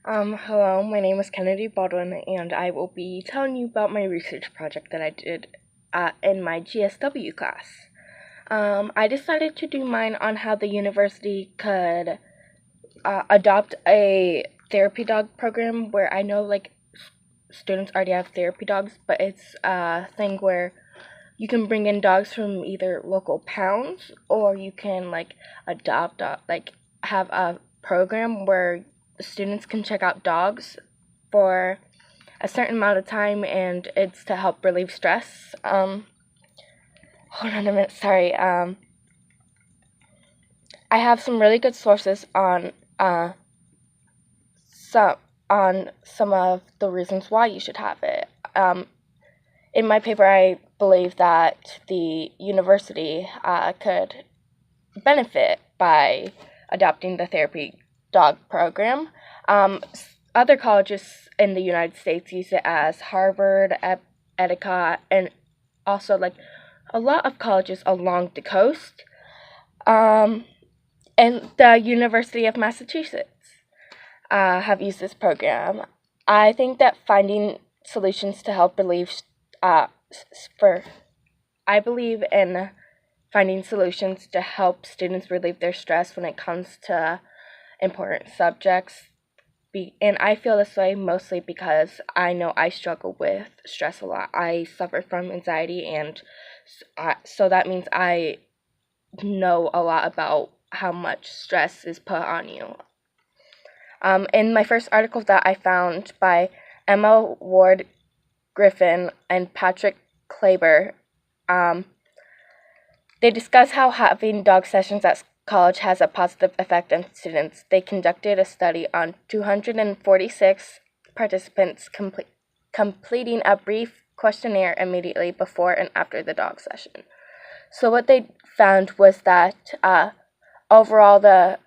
Hello, my name is Kennedy Baldwin, and I will be telling you about my research project that I did in my GSW class. I decided to do mine on how the university could adopt a therapy dog program where I know, students already have therapy dogs, but it's a thing where you can bring in dogs from either local pounds or you can, adopt, have a program where students can check out dogs for a certain amount of time, and it's to help relieve stress. Hold on a minute, sorry. I have some really good sources some some of the reasons why you should have it. In my paper, I believe that the university could benefit by adopting the therapy dog program. Other colleges in the United States use it, as Harvard, Etika, and also a lot of colleges along the coast, um, and the University of Massachusetts have used this program. I think that finding solutions to help relieve for I believe in finding solutions to help students relieve their stress when it comes to important subjects. And I feel this way mostly because I know I struggle with stress a lot. I suffer from anxiety, and so that means I know a lot about how much stress is put on you. In my first article that I found by Emma Ward Griffin and Patrick Klaber, they discuss how having dog sessions at college has a positive effect on students. They conducted a study on 246 participants completing a brief questionnaire immediately before and after the dog session. So what they found was that overall the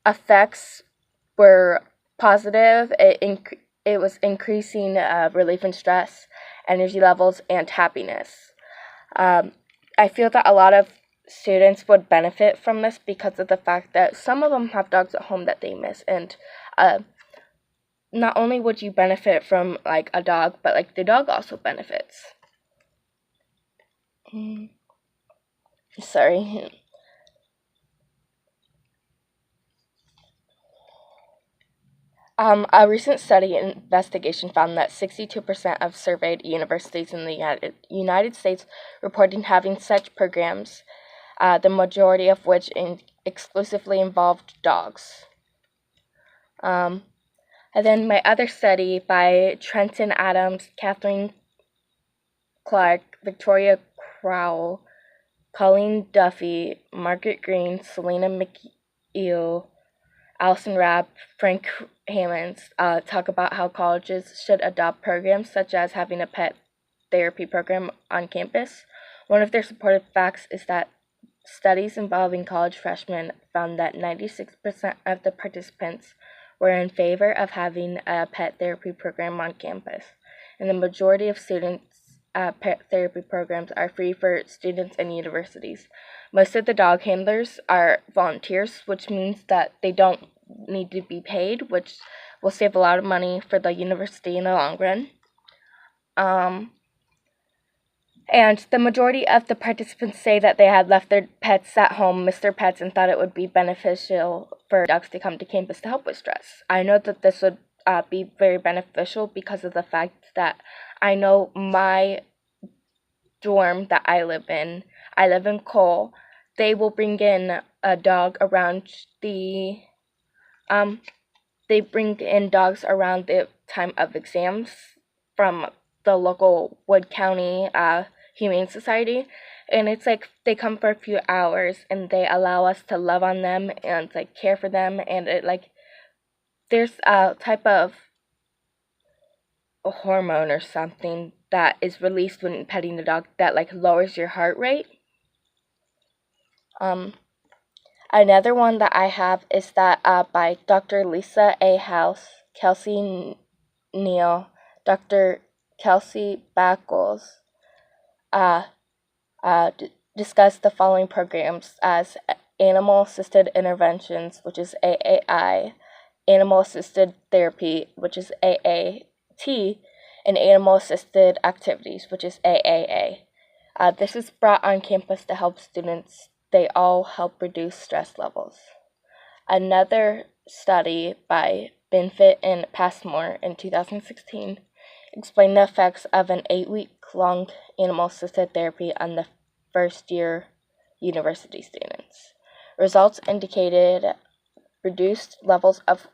effects were positive. It was increasing relief in stress, energy levels, and happiness. I feel that a lot of students would benefit from this because of the fact that some of them have dogs at home that they miss, and not only would you benefit from a dog, but the dog also benefits. Sorry. A recent study investigation found that 62% of surveyed universities in the United States reported having such programs, the majority of which exclusively involved dogs. And then my other study by Trenton Adams, Kathleen Clark, Victoria Crowell, Colleen Duffy, Margaret Green, Selena McEal, Allison Rapp, Frank Hammonds talk about how colleges should adopt programs such as having a pet therapy program on campus. One of their supportive facts is that studies involving college freshmen found that 96% of the participants were in favor of having a pet therapy program on campus, and the majority of students' pet therapy programs are free for students and universities. Most of the dog handlers are volunteers, which means that they don't need to be paid, which will save a lot of money for the university in the long run. And the majority of the participants say that they had left their pets at home, missed their pets, and thought it would be beneficial for dogs to come to campus to help with stress. I know that this would be very beneficial because of the fact that I know my dorm that I live in Cole, they will bring in a dog around they bring in dogs around the time of exams from the local Wood County Humane Society, and it's they come for a few hours and they allow us to love on them and care for them, and it there's a type of a hormone or something that is released when petting the dog that lowers your heart rate. Another one that I have is that by Dr. Lisa A. House, Kelsey Neal, Dr. Kelsey Backles, discuss the following programs as animal assisted interventions, which is AAI, animal-assisted therapy, which is AAT, and animal-assisted activities, which is AAA. This is brought on campus to help students. They all help reduce stress levels. Another study by Benfit and Passmore in 2016 explained the effects of an 8-week-long animal-assisted therapy on the first-year university students. Results indicated reduced levels of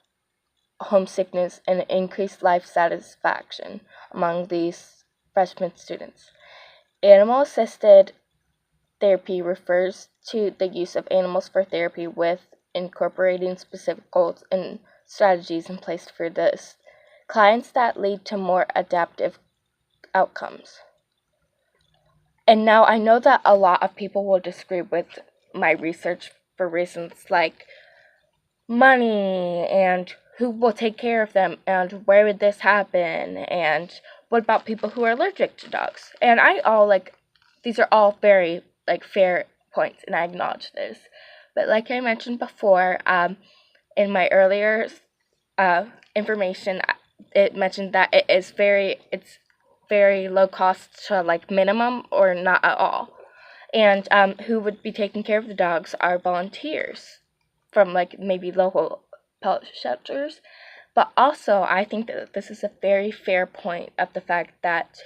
homesickness and increased life satisfaction among these freshman students. Animal-assisted therapy refers to the use of animals for therapy with incorporating specific goals and strategies in place for this clients that lead to more adaptive outcomes. And now I know that a lot of people will disagree with my research for reasons like money and who will take care of them and where would this happen and what about people who are allergic to dogs. And these are all very fair points, and I acknowledge this. But like I mentioned before, in my earlier information, it mentioned that it's very low cost to minimum or not at all. And who would be taking care of the dogs are volunteers from maybe local pet shelters. But also, I think that this is a very fair point of the fact that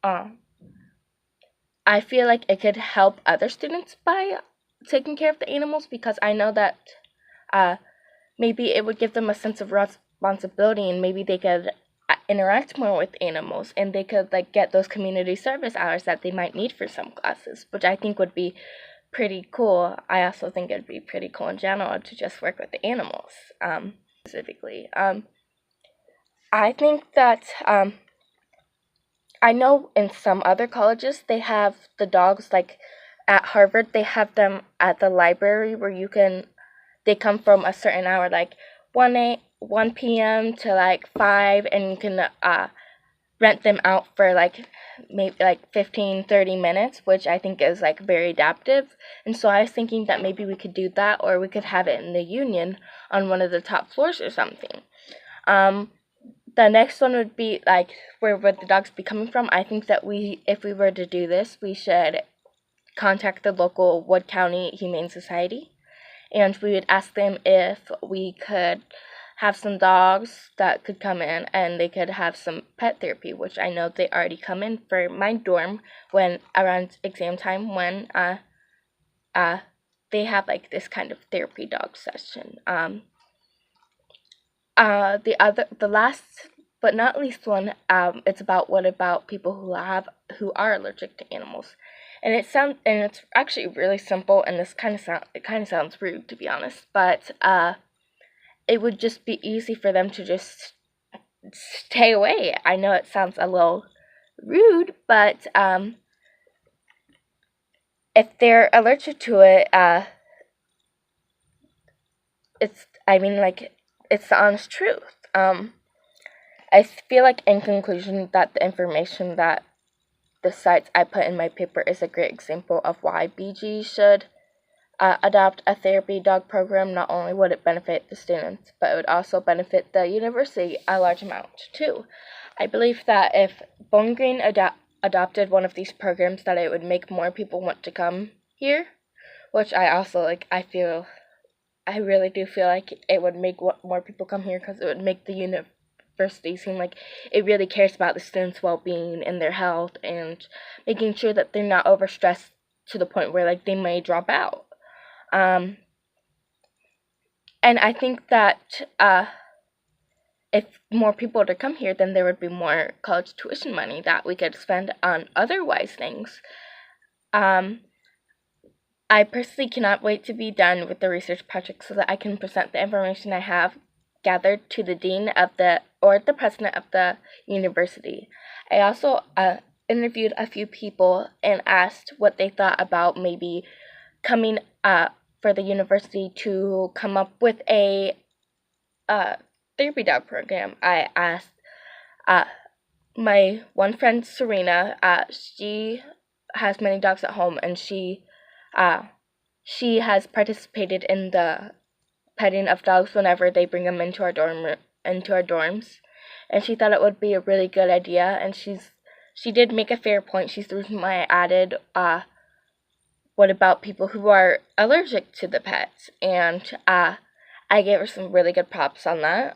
I feel like it could help other students by taking care of the animals, because I know that maybe it would give them a sense of responsibility, and maybe they could interact more with animals, and they could get those community service hours that they might need for some classes, which I think would be pretty cool. I also think it'd be pretty cool in general to just work with the animals, specifically. I think that I know in some other colleges they have the dogs, at Harvard they have them at the library where they come from a certain hour, 1 p.m. to 5, and you can rent them out for maybe 15-30 minutes, which I think is very adaptive. And so I was thinking that maybe we could do that, or we could have it in the Union on one of the top floors or something. The next one would be where would the dogs be coming from. I think that if we were to do this, we should contact the local Wood County Humane Society, and we would ask them if we could have some dogs that could come in and they could have some pet therapy, which I know they already come in for my dorm when around exam time, when they have this kind of therapy dog session. The last but not least one, it's about what about people who are allergic to animals. And it's actually really simple, and it kind of sounds rude, to be honest, but it would just be easy for them to just stay away. I know it sounds a little rude, but if they're allergic to it, it's the honest truth. I feel like, in conclusion, that the information that the sites I put in my paper is a great example of why BG should adopt a therapy dog program. Not only would it benefit the students, but it would also benefit the university a large amount too. I believe that if Bowling Green adopted one of these programs, that it would make more people want to come here, which I also I really do feel like it would make more people come here, because it would make the university seem like it really cares about the students' well-being and their health, and making sure that they're not overstressed to the point where they may drop out. And I think that if more people were to come here, then there would be more college tuition money that we could spend on otherwise things. I personally cannot wait to be done with the research project so that I can present the information I have gathered to the dean or the president of the university. I also interviewed a few people and asked what they thought about maybe coming for the university to come up with a therapy dog program. I asked my one friend, Serena. She has many dogs at home, and she has participated in the petting of dogs whenever they bring them into our dorms, and she thought it would be a really good idea. And she did make a fair point. She's the reason why I added what about people who are allergic to the pets, and I gave her some really good props on that.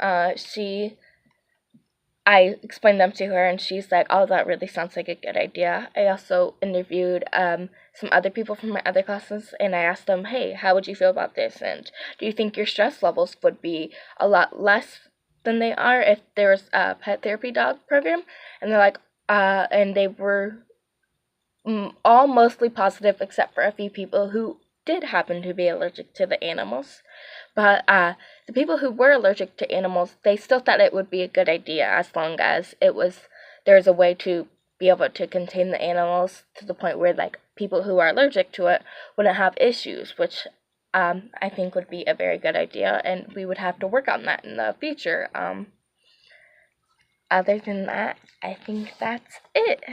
I explained them to her, and she's like, oh, that really sounds like a good idea. I also interviewed some other people from my other classes, and I asked them, hey, how would you feel about this? And do you think your stress levels would be a lot less than they are if there was a pet therapy dog program? And they're like, and they were all mostly positive, except for a few people who did happen to be allergic to the animals. But the people who were allergic to animals, they still thought it would be a good idea as long as there's a way to be able to contain the animals to the point where like people who are allergic to it wouldn't have issues, which I think would be a very good idea, and we would have to work on that in the future. Other than that, I think that's it.